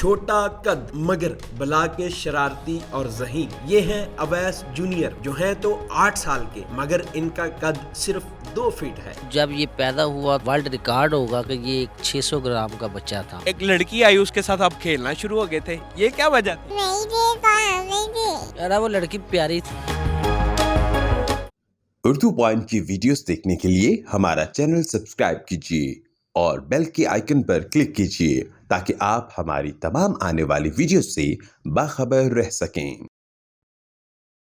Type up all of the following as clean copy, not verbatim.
छोटा कद मगर बला के शरारती और ज़हीन, ये हैं अवैस जूनियर, जो हैं तो 8 साल के मगर इनका कद सिर्फ 2 फीट है। जब ये पैदा हुआ वर्ल्ड रिकॉर्ड होगा कि ये एक 600 ग्राम का बच्चा था। एक लड़की आई, उसके साथ आप खेलना शुरू हो गए थे, ये क्या वजह थी? यार वो लड़की प्यारी थी। उर्दू पॉइंट की वीडियोस देखने के लिए हमारा चैनल सब्सक्राइब कीजिए और बेल के आइकन पर क्लिक कीजिए ताकि आप हमारी तमाम आने वाली वीडियोस से बाखबर रह सकें।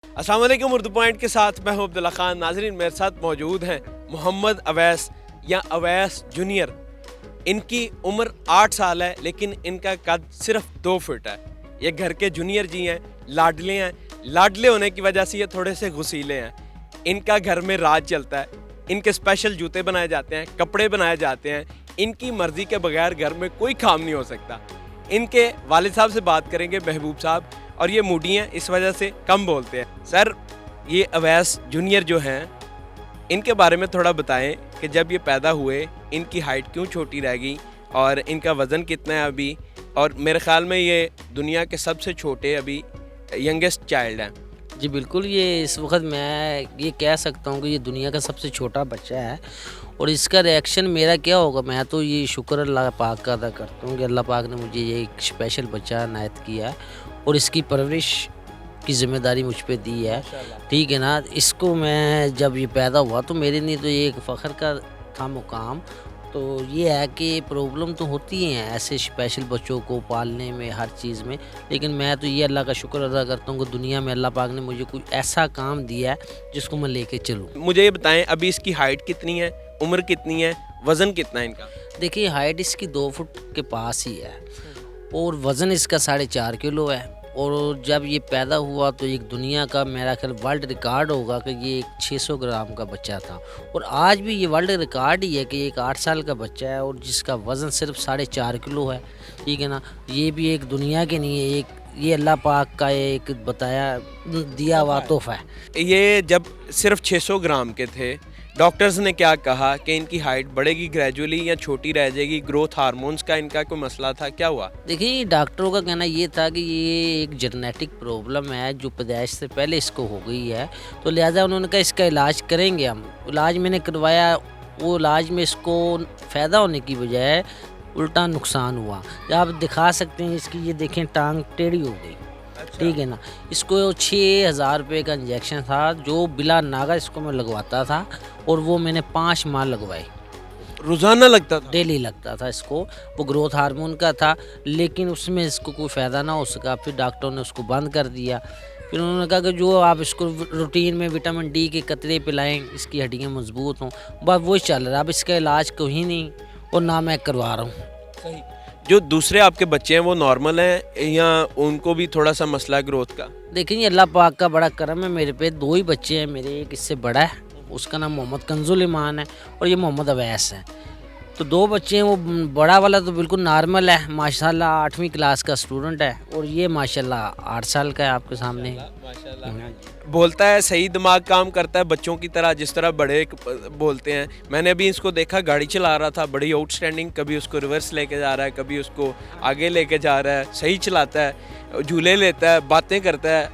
अस्सलाम वालेकुम, उर्दू पॉइंट के साथ मैं हूं अब्दुल्ला खान। नाजरीन, मेरे साथ मौजूद हैं मोहम्मद अवैस या अवैस जूनियर। इनकी उम्र 8 साल है लेकिन इनका कद सिर्फ 2 फुट है। ये घर के जूनियर जी हैं, लाडले हैं। लाडले होने की वजह से ये थोड़े से गुसीले हैं। इनका घर में राज चलता है। इनके स्पेशल जूते बनाए जाते हैं, कपड़े बनाए जाते हैं। इनकी मर्जी के बगैर घर में कोई काम नहीं हो सकता। इनके वालिद साहब से बात करेंगे, महबूब साहब, और ये मूडी हैं, इस वजह से कम बोलते हैं। सर, ये अवैस जूनियर जो हैं, इनके बारे में थोड़ा बताएं कि जब ये पैदा हुए इनकी हाइट क्यों छोटी रह गई और इनका वज़न कितना है अभी, और मेरे ख़्याल में ये दुनिया के सबसे छोटे अभी यंगेस्ट चाइल्ड हैं। जी बिल्कुल, ये इस वक्त मैं ये कह सकता हूँ कि ये दुनिया का सबसे छोटा बच्चा है। और इसका रिएक्शन मेरा क्या होगा, मैं तो ये शुक्र अल्लाह पाक का अदा करता हूँ कि अल्लाह पाक ने मुझे ये एक स्पेशल बच्चा इनायत किया है और इसकी परवरिश की ज़िम्मेदारी मुझ पे दी है। ठीक है ना। इसको मैं जब ये पैदा हुआ तो मेरे लिए तो ये एक फ़ख्र का था मुकाम। तो ये है कि प्रॉब्लम तो होती हैं ऐसे स्पेशल बच्चों को पालने में, हर चीज़ में, लेकिन मैं तो ये अल्लाह का शुक्र अदा करता हूँ कि दुनिया में अल्लाह पाक ने मुझे कोई ऐसा काम दिया है जिसको मैं लेके चलूँ। मुझे ये बताएं, अभी इसकी हाइट कितनी है, उम्र कितनी है, वज़न कितना है इनका? देखिए, हाइट इसकी 2 फुट के पास ही है और वज़न इसका 4.5 किलो है। और जब ये पैदा हुआ तो एक दुनिया का मेरा ख्याल वर्ल्ड रिकॉर्ड होगा कि ये एक 600 ग्राम का बच्चा था। और आज भी ये वर्ल्ड रिकॉर्ड ही है कि एक 8 साल का बच्चा है और जिसका वज़न सिर्फ 4.5 किलो है। ठीक है ना। ये भी एक दुनिया के नहीं है, एक ये अल्लाह पाक का एक बताया दिया हुआ तोहफा है। ये जब सिर्फ 600 ग्राम के थे, डॉक्टर्स ने क्या कहा कि इनकी हाइट बढ़ेगी ग्रेजुअली या छोटी रह जाएगी? ग्रोथ हार्मोन्स का इनका कोई मसला था, क्या हुआ? देखिए, डॉक्टरों का कहना ये था कि ये एक जेनेटिक प्रॉब्लम है जो पैदाइश से पहले इसको हो गई है, तो लिहाजा उन्होंने कहा इसका इलाज करेंगे हम। इलाज मैंने करवाया, वो इलाज में इसको फ़ायदा होने की बजाय उल्टा नुकसान हुआ। आप दिखा सकते हैं इसकी, ये देखें टांग टेढ़ी हो गई। ठीक है ना। इसको 6,000 रुपये का इंजेक्शन था जो बिला नागा इसको मैं लगवाता था और वो मैंने 5 माह लगवाए। रोज़ाना लगता था? डेली लगता था इसको। वो ग्रोथ हार्मोन का था लेकिन उसमें इसको कोई फ़ायदा ना हो सका। फिर डॉक्टरों ने उसको बंद कर दिया। फिर उन्होंने कहा कि जो आप इसको रूटीन में विटामिन डी के कतरे पिलाएं, इसकी हड्डियाँ मजबूत हों। बस वही चल रहा है। अब इसका इलाज कोई नहीं और ना मैं करवा रहा हूँ। सही। जो दूसरे आपके बच्चे हैं वो नॉर्मल हैं या उनको भी थोड़ा सा मसला है ग्रोथ का? देखिए, अल्लाह पाक का बड़ा करम है मेरे पे। 2 ही बच्चे हैं मेरे, एक इससे बड़ा है, उसका नाम मोहम्मद कंजुल ईमान है और ये मोहम्मद अवैस है। तो 2 बच्चे हैं। वो बड़ा वाला तो बिल्कुल नॉर्मल है, माशाल्लाह 8वीं क्लास का स्टूडेंट है और ये माशाल्लाह 8 साल का है आपके सामने। माशाल्लाह। बोलता है, सही दिमाग काम करता है बच्चों की तरह, जिस तरह बड़े बोलते हैं। मैंने अभी इसको देखा, गाड़ी चला रहा था, बड़ी आउटस्टैंडिंग, कभी उसको रिवर्स लेके जा रहा है, कभी उसको आगे लेके जा रहा है, सही चलाता है, झूले लेता है, बातें करता है।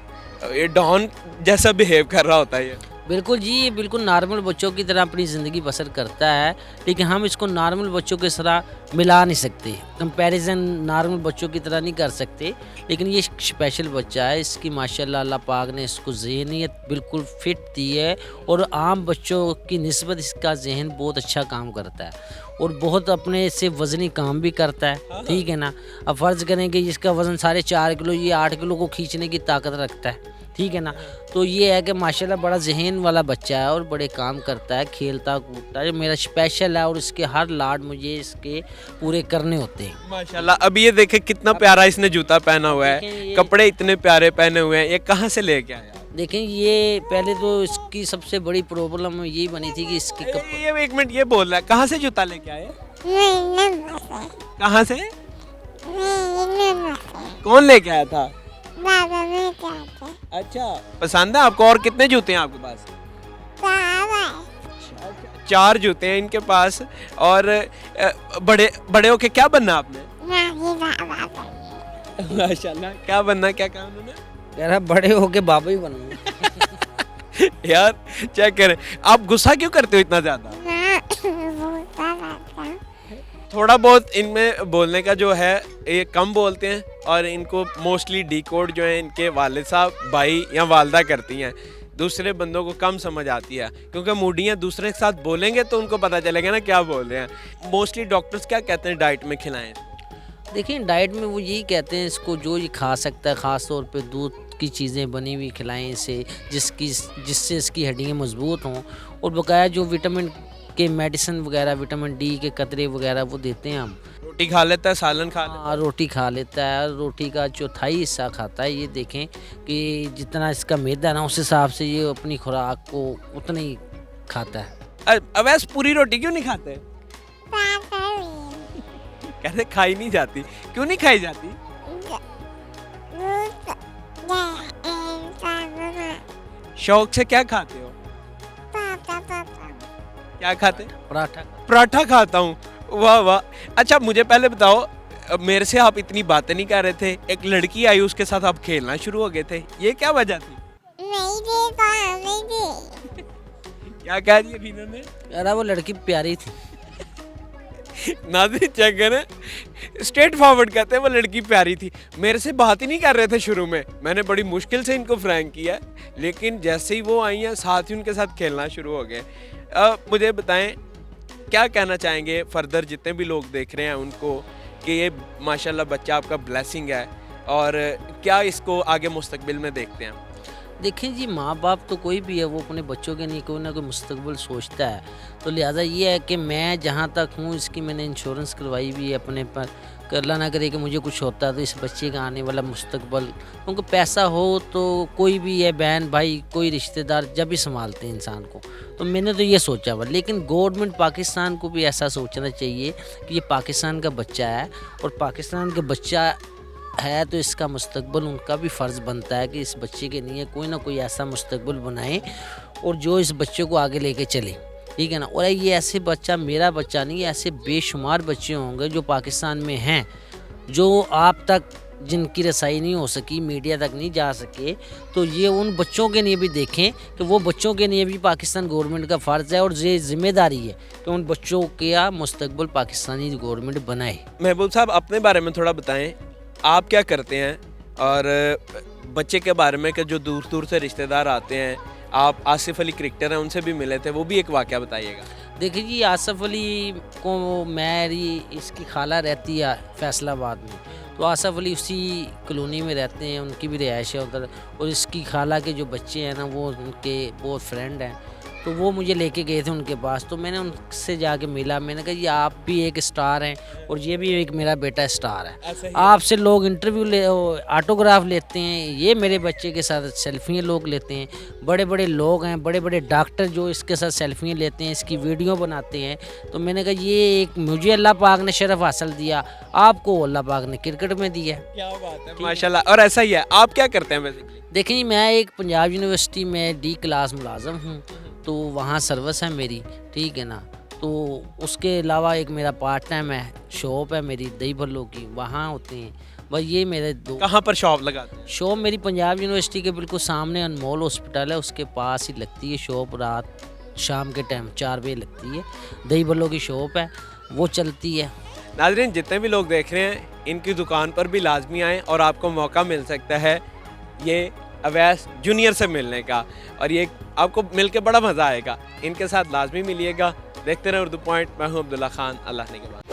ये डॉन जैसा बिहेव कर रहा होता है ये। बिल्कुल जी, ये बिल्कुल नॉर्मल बच्चों की तरह अपनी ज़िंदगी बसर करता है, लेकिन हम इसको नॉर्मल बच्चों की तरह मिला नहीं सकते, कंपैरिजन नॉर्मल बच्चों की तरह नहीं कर सकते। लेकिन ये स्पेशल बच्चा है, इसकी माशाल्लाह अल्लाह पाक ने इसको ज़हनियत बिल्कुल फिट दी है और आम बच्चों की निस्बत इसका जहन बहुत अच्छा काम करता है और बहुत अपने से वज़नी काम भी करता है। ठीक है ना। अब फ़र्ज़ करें कि इसका वज़न 4.5 किलो, ये 8 किलो को खींचने की ताकत रखता है। ठीक है ना। तो ये है कि माशाल्लाह बड़ा जहन वाला बच्चा है और बड़े काम करता है, खेलता कूदता है। मेरा स्पेशल है और इसके हर लाड मुझे इसके पूरे करने होते हैं माशाल्लाह। अभी ये देखे कितना प्यारा इसने जूता पहना हुआ है, कपड़े इतने प्यारे पहने हुए हैं। ये कहाँ से लेके आया? देखें, ये पहले तो इसकी सबसे बड़ी प्रॉब्लम ये बनी थी कि इसकी ये 1 मिनट, ये बोल रहा है कहाँ से जूता लेके आए? कहाँ से? कौन लेके आया था? बाबा में क्या था? अच्छा, पसंद है आपको? और कितने जूते हैं आपके पास? 4 जूते हैं इनके पास। और बड़े बड़े होके क्या बनना आपने? माशाल्लाह। क्या बनना, क्या कहा उन्होंने? कह रहा बड़े होके बाबा ही बनूंगा। यार चेक करें, आप गुस्सा क्यों करते हो इतना ज्यादा? बोलता रहता। थोड़ा बहुत इनमें बोलने का जो है ये कम बोलते हैं और इनको मोस्टली डिकोड जो है इनके वालिद साहब, भाई या वालदा करती हैं। दूसरे बंदों को कम समझ आती है क्योंकि मूडियाँ दूसरे के साथ बोलेंगे तो उनको पता चलेगा ना क्या बोल रहे हैं। मोस्टली डॉक्टर्स क्या कहते हैं डाइट में खिलाएं? देखिए डाइट में वो यही कहते हैं इसको जो ये खा सकता है, ख़ास तौर पे दूध की चीज़ें बनी हुई खिलाएं इसे, जिससे इसकी हड्डियाँ मजबूत हों, और बकाया जो विटामिन के मेडिसिन वगैरह, विटामिन डी के कतरे वगैरह वो देते हैं हम। रोटी खा लेता है, सालन खा लेता हाँ, रोटी खा लेता है, रोटी का चौथाई हिस्सा खाता है। ये देखें कि जितना इसका मैदा ना उस हिसाब से ये अपनी खुराक को उतना ही खाता है। है। अवैस पूरी रोटी क्यों नहीं खाते? पापा कहते खाई नहीं जाती। क्यों नहीं खाई जाती? शौक से क्या खाते हो? पापा क्या खाते? पराठा। पराठा खाता हूँ। वाह वाह। अच्छा मुझे पहले बताओ, मेरे से आप इतनी बातें नहीं कर रहे थे, एक लड़की आई उसके साथ आप खेलना शुरू हो गए थे, ये क्या वजह थी? नहीं दे। क्या कह रही है अभी इन्होंने? यार वो लड़की प्यारी थी। नाज़रीन चेक करें, स्ट्रेट फॉरवर्ड कहते हैं वो लड़की प्यारी थी। मेरे से बात ही नहीं कर रहे थे शुरू में, मैंने बड़ी मुश्किल से इनको फ्रैंक किया, लेकिन जैसे ही वो आई हैं साथ ही उनके साथ खेलना शुरू हो गए। मुझे बताएं क्या कहना चाहेंगे फर्दर जितने भी लोग देख रहे हैं उनको कि ये माशाल्लाह बच्चा आपका ब्लेसिंग है, और क्या इसको आगे मुस्तकबिल में देखते हैं? देखें जी, माँ बाप तो कोई भी है वो अपने बच्चों के लिए कोई ना कोई मुस्तकबिल सोचता है, तो लिहाजा ये है कि मैं जहाँ तक हूँ इसकी मैंने इंश्योरेंस करवाई भी है अपने पर, कि अल्लाह ना करे कि मुझे कुछ होता है तो इस बच्चे का आने वाला मुस्तकबिल, क्योंकि पैसा हो तो कोई भी है, बहन भाई कोई रिश्तेदार जब भी संभालते हैं इंसान को, तो मैंने तो ये सोचा हुआ। लेकिन गवर्नमेंट पाकिस्तान को भी ऐसा सोचना चाहिए कि ये पाकिस्तान का बच्चा है, और पाकिस्तान का बच्चा है तो इसका मुस्तकबिल उनका भी फ़र्ज़ बनता है कि इस बच्चे के लिए कोई ना कोई ऐसा मुस्तकबिल बनाए और जो इस बच्चे को आगे लेके चले, ठीक है ना। और ये ऐसे बच्चा, मेरा बच्चा नहीं, ऐसे बेशुमार बच्चे होंगे जो पाकिस्तान में हैं, जो आप तक जिनकी रसाई नहीं हो सकी, मीडिया तक नहीं जा सके, तो ये उन बच्चों के लिए भी देखें कि वो बच्चों के लिए भी पाकिस्तान गवर्नमेंट का फ़र्ज़ है और ये ज़िम्मेदारी है कि उन बच्चों का मुस्तकबिल पाकिस्तानी गवर्नमेंट बनाए। महबूब साहब अपने बारे में थोड़ा बताएं, आप क्या करते हैं, और बच्चे के बारे में कि जो दूर दूर से रिश्तेदार आते हैं, आप आसिफ अली क्रिकेटर हैं उनसे भी मिले थे, वो भी एक वाक़या बताइएगा। देखिए जी, आसिफ अली को मेरी इसकी खाला रहती है फैसलाबाद में, तो आसिफ अली उसी कॉलोनी में रहते हैं, उनकी भी रिहाइश है उधर, और इसकी खाला के जो बच्चे हैं ना वो उनके बहुत फ्रेंड हैं, तो वो मुझे लेके गए थे उनके पास, तो मैंने उनसे जाके मिला, मैंने कहा ये आप भी एक स्टार हैं और ये भी एक मेरा बेटा स्टार है, आपसे लोग इंटरव्यू ऑटोग्राफ लेते हैं, ये मेरे बच्चे के साथ सेल्फियाँ लोग लेते हैं, बड़े बड़े लोग हैं, बड़े बड़े डॉक्टर जो इसके साथ सेल्फियाँ लेते हैं, इसकी वीडियो बनाते हैं, तो मैंने कहा ये एक मुझे अल्लाह पाक ने शरफ़ हासिल दिया, आपको अल्लाह पाक ने क्रिकेट में दिया। क्या बात है, माशाल्लाह। और ऐसा ही है, आप क्या करते हैं वैसे? देखें जी, मैं एक पंजाब यूनिवर्सिटी में डी क्लास मुलाजम हूँ, तो वहाँ सर्विस है मेरी, ठीक है ना। तो उसके अलावा एक मेरा पार्ट टाइम है, शॉप है मेरी दही भल्लों की, वहाँ होते हैं बस ये मेरे दो। कहाँ पर शॉप लगाते हैं? शॉप मेरी पंजाब यूनिवर्सिटी के बिल्कुल सामने अनमोल हॉस्पिटल है, उसके पास ही लगती है शॉप, रात शाम के टाइम 4 बजे लगती है, दही भल्लों की शॉप है, वो चलती है। नाज़रीन जितने भी लोग देख रहे हैं इनकी दुकान पर भी लाजमी आएँ और आपको मौका मिल सकता है ये अवैस जूनियर से मिलने का, और ये आपको मिलके बड़ा मज़ा आएगा, इनके साथ लाजमी मिलिएगा। देखते रहें उर्दू पॉइंट। मैं हूँ अब्दुल्ला खान, अल्लाह ने के बाद।